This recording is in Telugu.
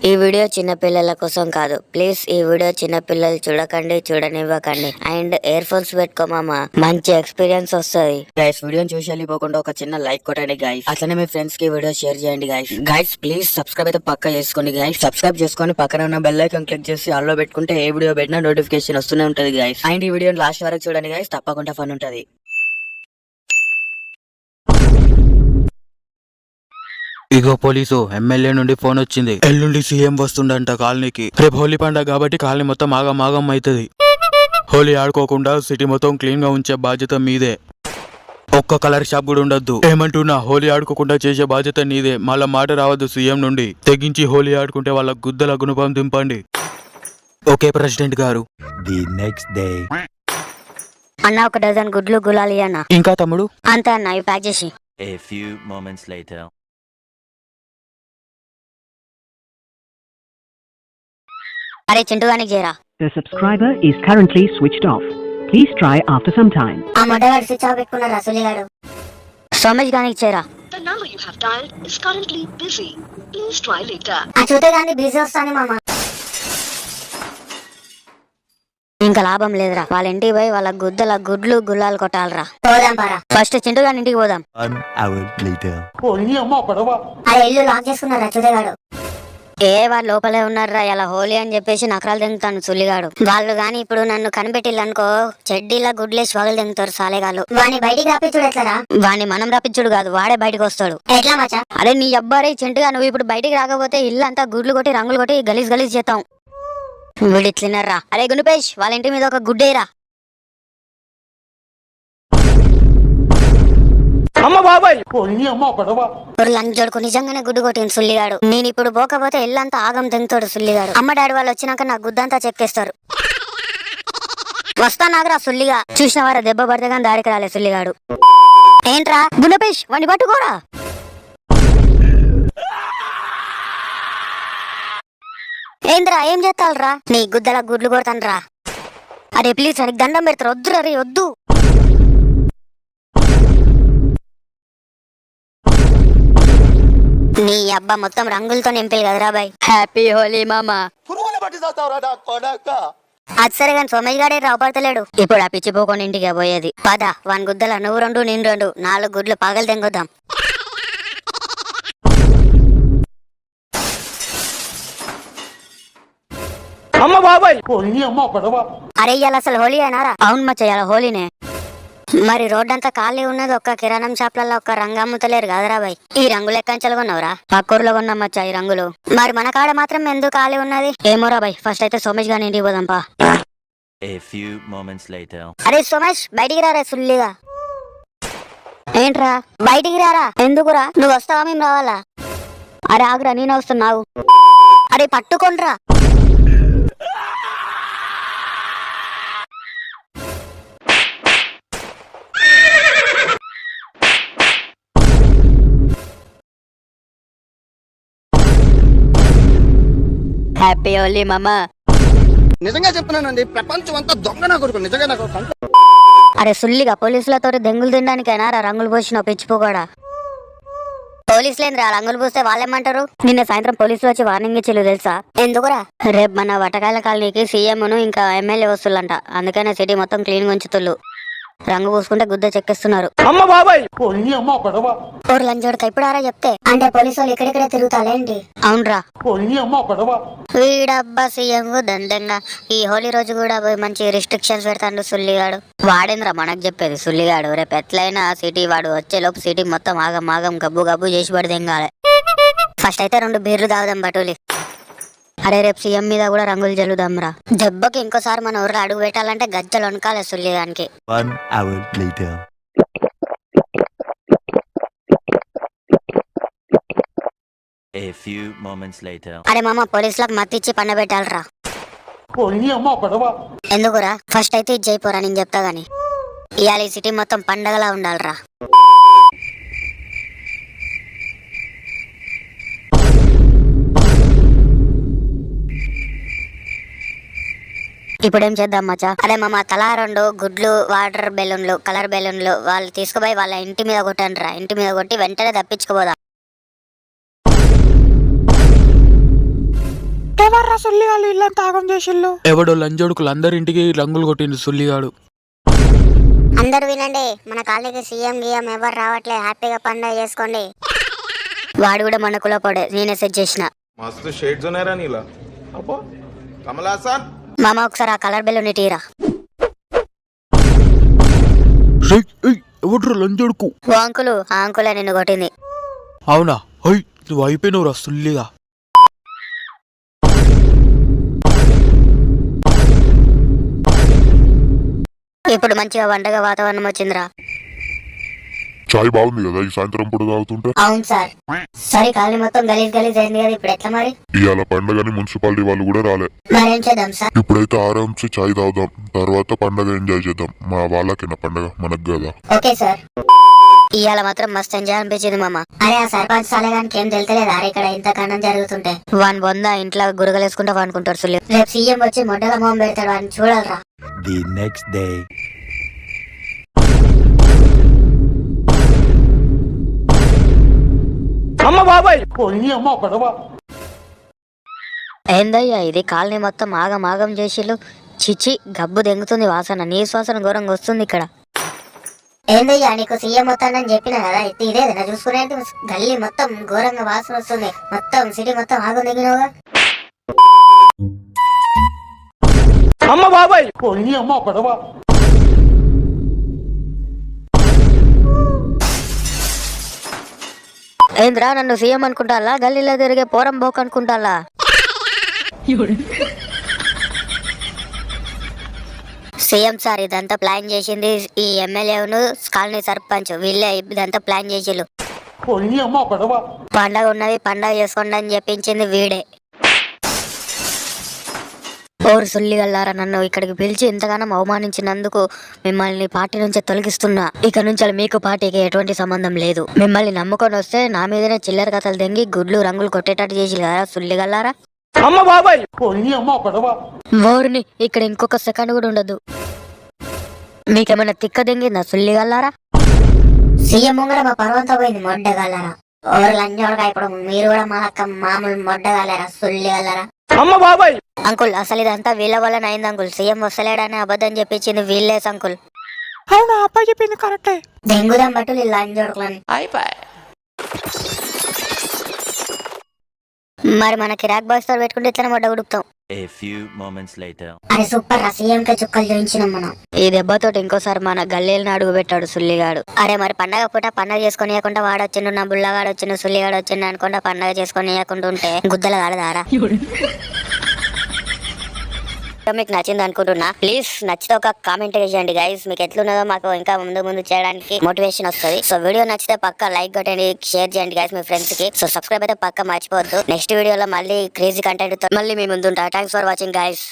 ఈ వీడియో చిన్న పిల్లల కోసం కాదు. ప్లీజ్ ఈ వీడియో చిన్న పిల్లలు చూడకండి, చూడనివ్వకండి. అండ్ ఇయర్ ఫోన్స్ పెట్టుకోమా, మంచి ఎక్స్పీరియన్స్ వస్తుంది. గైస్ వీడియోని చూసి వెళ్ళిపోకుండా ఒక చిన్న లైక్ కొట్టండి గైస్. అట్లనే మీ ఫ్రెండ్స్ కి వీడియో షేర్ చేయండి గైస్. గైస్ ప్లీజ్ సబ్స్క్రైబ్ అయితే పక్కా చేసుకోండి గైస్. సబ్స్క్రైబ్ చేసుకొని పక్కన ఉన్న బెల్ ఐకాన్ క్లిక్ చేసి ఆల్ లో పెట్టుకుంటే ఏ వీడియో పెట్టినా నోటిఫికేషన్ వస్తూనే ఉంటది గైస్. అండ్ ఈ వీడియోని లాస్ట్ వరకు చూడండి గైస్, తప్పకుండా ఫన్ ఉంటది. ఇగో పోలీసు, ఎమ్మెల్యే నుండి ఫోన్ వచ్చింది. ఎల్లుండి సీఎం వస్తుండంట కాలనీకి. రేపు హోలీ పండుగ కాబట్టి కాలనీ మొత్తం ఆగమాగం అవుతుంది. హోలీ ఆడుకోకుండా సిటీ మొత్తం క్లీన్ గా ఉంచే బాధ్యత మీదే. ఒక్క కలర్ షాప్ కూడా ఉండద్దు. ఏమంటున్నా, హోలీ ఆడుకోకుండా చేసే బాధ్యత నీదే. మళ్ళా మాట రావద్దు సీఎం నుండి. తెగించి హోలీ ఆడుకుంటే వాళ్ళ గుద్దల గుణపం దింపండి. ఓకే ప్రెసిడెంట్ గారు. The next day. అన్న ఒక డజన్ గుడ్లు గులాలి అన్న. ఇంకా తమ్ముడు? అంతే అన్న, ఇవి ప్యాక్ చేసి. A few moments later. అరే చింటుగానికి చేరా. The subscriber is currently switched off. Please try after some time. ఆ మొట్టగాడు స్విచ్ ఆఫ్ పెట్టుకున్న రసూలిగాడు. సోమేష్ గానికి చేరా. The number you have dialed is currently busy. Please try later. ఆ చూతే గాని బిజీ వస్తాను మామ. ఇంకా లాభం లేదురా. వాళ్ళ ఇంటికి పోయి వాళ్ళ గుద్దల గుడ్లు గుల్లాలు కొట్టాలరా. పోదాం పారా. ఫస్ట్ చింటు గాని ఇంటికి పోదాం. 1 hour later. అరే ఇల్లు లాక్ చేసుకున్నారా చూదేగాడు. వాడు లోపలే ఉన్నారా. ఇలా హోలీ అని చెప్పేసి నకరాలు తింగుతాను సుల్లిగాడు. వాళ్ళు గాని ఇప్పుడు నన్ను కనిపెట్టిల్లనుకో చెడ్డీలా గుడ్లేసి వగలు తింగుతారు సాలేగాళ్ళు. వాడిని బయటికి రప్పించుడు ఎట్లరా? వాడిని మనం రప్పించుడు కాదు, వాడే బయటకు వస్తాడు. ఎట్లా మచ్చా? అరే నీ అబ్బారే చింటుగా, నువ్వు ఇప్పుడు బయటికి రాకపోతే ఇల్లు అంతా గుడ్లు కొట్టి రంగులు కొట్టి గలీజ్ గలీజ్ చేస్తాం. వీడిట్లినర్రా. అరే గుణపేష్, వాళ్ళ ఇంటి మీద ఒక గుడ్డేరా. లంచోడుకు నిజంగానే గుడ్డు కొట్టింది సుల్లిగాడు. నేను ఇప్పుడు పోకపోతే ఇల్లంతా ఆగం తింటాడు సుల్లిగాడు. అమ్మ డాడీ వాళ్ళు వచ్చినాక నా గుద్దంతా చెక్కేస్తారు. వస్తా నాగరా సుల్లిగా. చూసిన వారా దెబ్బ పడితే కానీ దారికి రాలే సుల్లిగాడు. ఏంట్రా గుణపేష్, వాడిని పట్టుకోరా. ఏంద్రా ఏం చేస్తాలరా? నీ గుద్దల గుడ్లు కొడతానరా. అరే ప్లీజ్ వాడికి దండం పెడతారు. వద్దురా రే వద్దు. నీ అబ్బా మొత్తం రంగులతో నింపేది కదరా బాయ్. హ్యాపీ హోలీ మామా. అది సరే కానీ సోమేష్ గాడే రాపడతలేడు. ఇప్పుడు ఆ పిచ్చిపోకొని ఇంటికి పోయేది. పద, వన్ గుద్దల నువ్వు 2 నేను 2, 4 గుడ్లు పగలు తెంగొద్దాం. అరే ఇవాళ అసలు హోలీ అయినారా? అవును మచ్చ, ఇవాళ హోలీనే. మరి రోడ్డంతా ఖాళీ ఉన్నది. ఒక్క కిరాణం షాప్లలో ఒక్క రంగు అమ్ముతలేరు కదరా బాయ్. ఈ రంగులు ఎక్కంచెలు కొన్నావురా? పక్కూరులో కొన్నాం మచ్చా ఈ రంగులు. మరి మన కాడ మాత్రం ఎందుకు ఖాళీ ఉన్నది? ఏమోరా బాయ్. ఫస్ట్ అయితే సోమేష్ గాని ఇంటికి పోదాంపా. A few moments later. అరే సోమేష్ బయటికి రారా సుల్లిగా. ఏంట్రా బయటికి రారా? ఎందుకురా? నువ్వు వస్తావా మేము రావాలా? అరే ఆగురా, నేను వస్తున్నావు. అరే పట్టుకోండ్రా. హ్యాపీ హోలీ మామా. నిజంగా చెప్తున్నానండి, ప్రపంచం అంతా దొంగ నా కొడుకు. నిజంగా నాకు అరే సుల్లిగా పోలీసులతో దెంగులు తినడానికైనా రా రంగులు పోసిన పిచ్చిపోగాడా. పోలీసులేంద్రా రంగులు పూస్తే వాళ్ళేమంటారు? నిన్న సాయంత్రం పోలీసులు వచ్చి వార్నింగ్ ఇచ్చిల్లు తెలుసా? ఎందుకురా? రేపు మన వటకాయల కాలనీకి సీఎంను ఇంకా ఎమ్మెల్యే వస్తులంట. అందుకనే సిటీ మొత్తం క్లీన్ గా ఉంచుతుళ్ళు. రంగు పూసుకుంటే గుద్ద చెక్కిస్తున్నారు. లంచోడక ఇప్పుడు ఆరా చెప్తే అంటే పోలీసు వాళ్ళు ఇక్కడిక్కడే తిరుగుతాలేంటి? అవునరా. వీడబ్బా సీఎం దండంగా ఈ హోలీ రోజు కూడా మంచి రిస్ట్రిక్షన్స్ పెడతాడు సుల్లిగాడు. వాడేంద్రా మనకు చెప్పేది సుల్లిగాడు. రేపు ఎట్లయినా సిటీ వాడు వచ్చేలోపు సిటీ మొత్తం ఆగం గబ్బు గబ్బు చేసి పడిదెంగాలి. ఫస్ట్ అయితే 2 బీర్లు తాగుదాం బటూలి. అరే రేపు సీఎం మీద కూడా రంగులు జల్లుదాంరా. దెబ్బకి ఇంకోసారి మన ఊర్లో అడుగు పెట్టాలంటే గజ్జలు వనకాలే సుల్లిగానికి. 1 hour later. A few moments later. అరే మామ, పోలీసులకు మత్తిచ్చి పండబెట్టాలరా. ఎందుకురా? ఫస్ట్ అయితే ఇది చేయపోరా, నేను చెప్తా గాని. ఇవాళ ఈ సిటీ మొత్తం పండగలా ఉండాలరా. ఇప్పుడేం చేద్దాం మచ్చా? అరే మామ, తలా 2 గుడ్లు వాటర్ బెలూన్లు కలర్ బెలూన్లు వాళ్ళు తీసుకుపోయి వాళ్ళ ఇంటి మీద కొట్టండిరా. ఇంటి మీద కొట్టి వెంటనే తప్పించుకోపోదా. ఎవర్రా సుల్లిగాళ్ళు ఇల్లంతా ఆగం చేసిల్లు? ఎవడో లంజోడుకులు అందరింటికి రంగులు కొట్టిండు సుల్లిగాడు. అందరూ వినండి, మన కాలనీకి సీఎం గీఎం ఎవరు రావట్లే, హ్యాపీగా పండుగ చేసుకోండి. వాడు కూడా మన కులపోడే, నేనే సెట్ చేసిన. मस्त शेड्स ఉన్నాయి రా నీలా. అబ్బో కమల్ హాసన్ మామ ఒకసారి ఆ కలర్ బెలూన్ టీరా. ఎవడ్రా లంజోడుకు? ఓ అంకులు, ఆ అంకులే నిన్ను కొట్టింది. అవునా? హై నువ్వు అయిపోయినవురా సుల్లిగా. ఇప్పుడు మంచిగా పండగ వాతావరణం వచ్చిందిరా. చాయ్ బాగుంది కదా ఈ సాయంత్రం పూట తాగుతుంటే. అవును సార్. సరే కాలనీ మొత్తం గలీజ్ గలీజ్ అయింది కదా, ఇప్పుడు ఎట్లా మరి? ఇవాళ పండగని మున్సిపాలిటీ వాళ్ళు కూడా రాలే. మరేం చేద్దాం సార్? ఇప్పుడైతే ఆరాంసే చాయ్ తాగుదాం, తర్వాత పండగ ఎంజాయ్ చేద్దాం. మా వాళ్ళకిన పండగ మనకు కదా. Okay sir. ఇవాళ మాత్రం మస్తు ఎంజాయ్ అనిపించింది మామ. అరే ఆ సర్పంచ్ సాలేగానికి ఏం తెలుతలేదు అరే ఇక్కడ ఇంత కన్నం జరుగుతుంటే. వాని బొంద ఇంట్లో గురగలేసుకుంటా వానుకుంటారు సుల్లి. రేపు సీఎం వచ్చి మొట్టల మొహం పెడతాడు, వాడిని చూడాలరా. The next day. అమ్మ బాబాయ్ పోయి అమ్మ గొడవ. ఏందయ్యా ఇది, కాలనీ మొత్తం ఆగం ఆగం చేసిళ్ళు. చిచి గబ్బు దెంగుతుంది వాసన, నీ శ్వాసన ఘోరంగా వస్తుంది ఇక్కడ. ఏందయ్యా నీకు సీఎం వస్తానని చెప్పిన కదా, ఇదేదన్నా చూసుకునేది. గల్లీ మొత్తం ఘోరంగా వాసన వస్తుంది, మొత్తం సిటీ మొత్తం ఆగం దిగినవుగా. అమ్మ బాబాయ్ పోయి అమ్మ గొడవ. ఏంద్రా నన్ను సీఎం అనుకుంటాలా, గల్లీలో తిరిగే పోరం బోక్ అనుకుంటాలా? సీఎం సార్ ఇదంతా ప్లాన్ చేసింది ఈ ఎమ్మెల్యేను కాలనీ సర్పంచ్, వీళ్ళే ఇదంతా ప్లాన్ చేసిళ్ళు. పోయి అమ్మ గొడవ. పండగ ఉన్నది పండగ చేసుకోండి అని చెప్పించింది వీడే. ఓరు సుల్లిగల్లారా, నన్ను ఇక్కడికి పిలిచి ఇంతగానో అవమానించినందుకు మిమ్మల్ని పార్టీ నుంచి తొలగిస్తున్నా. ఇక నుంచి మీకు పార్టీకి ఎటువంటి సంబంధం లేదు. మిమ్మల్ని నమ్ముకొని వస్తే నా మీదనే చిల్లర కథలు దెంగి గుడ్లు రంగులు కొట్టేటట్టు చేసి కదా సుల్లిగల్లారా. అమ్మ బాబాయ్ పోయి అమ్మ గొడవ. ఓరిని ఇక్కడ ఇంకొక సెకండ్ కూడా ఉండదు. మీకేమైనా తిక్క దెంగిందా సుల్లిగల్లారా? సీఎం ముంగడ మా పర్వంతా పోయింది మొడ్డగల్లారా. ఓరు లంజోడగా ఇప్పుడు మీరు కూడా మా అక్క మామూలు మొడ్డగలరా సుల్లిగల్లారా. అమ్మ బాబాయ్ అంకుల్ అసలు ఇదంతా వీళ్ళ వల్ల అయింది అంకుల్. సీఎం వస్తలేడని అబద్ధం చెప్పించింది వీళ్ళేస్ అంకుల్. అవునా అబ్బాయి చెప్పింది కరెక్టే. దెంగుదాం బట్టులు ఇలా అంజోడుకులని. మరి మన కిరాక్ బాయ్స్ తో పెట్టుకుంటే ఇట్లా మొడ్డ ఉడుకుతాం. A few moments later. అరే సూపర్ రా, సీఎం కే చుక్కలు చూపించినాం మనం. ఈ దెబ్బతోటి ఇంకోసారి మన గల్లీలను అడుగు పెట్టాడు సుల్లిగాడు. అరే మరి పండగ పూట పండగ చేసుకునియకుండా వాడొచ్చిండు, నా బుల్లగాడు వచ్చిండు, సుల్లిగాడు వచ్చిండు అనుకుంటా పండగ చేసుకునియకుండా ఉంటే గుద్దలు కాడదారా? మీకు నచ్చింది అనుకుంటున్నా. ప్లీజ్ నచ్చితే ఒక కామెంట్ చేయండి గైస్. మీకు ఎట్లున్నదో మాకు ఇంకా ముందు ముందు చేయడానికి మోటివేషన్ వస్తుంది. సో వీడియో నచ్చితే పక్క లైక్ కొట్టండి, షేర్ చేయండి గైస్ మీ ఫ్రెండ్స్ కి. సో సబ్స్క్రైబ్ అయితే పక్క మర్చిపోవద్దు. నెక్స్ట్ వీడియోలో మళ్ళీ క్రేజీ కంటెంట్ తో మళ్ళీ మీ ముందుంటా. Thanks for watching guys.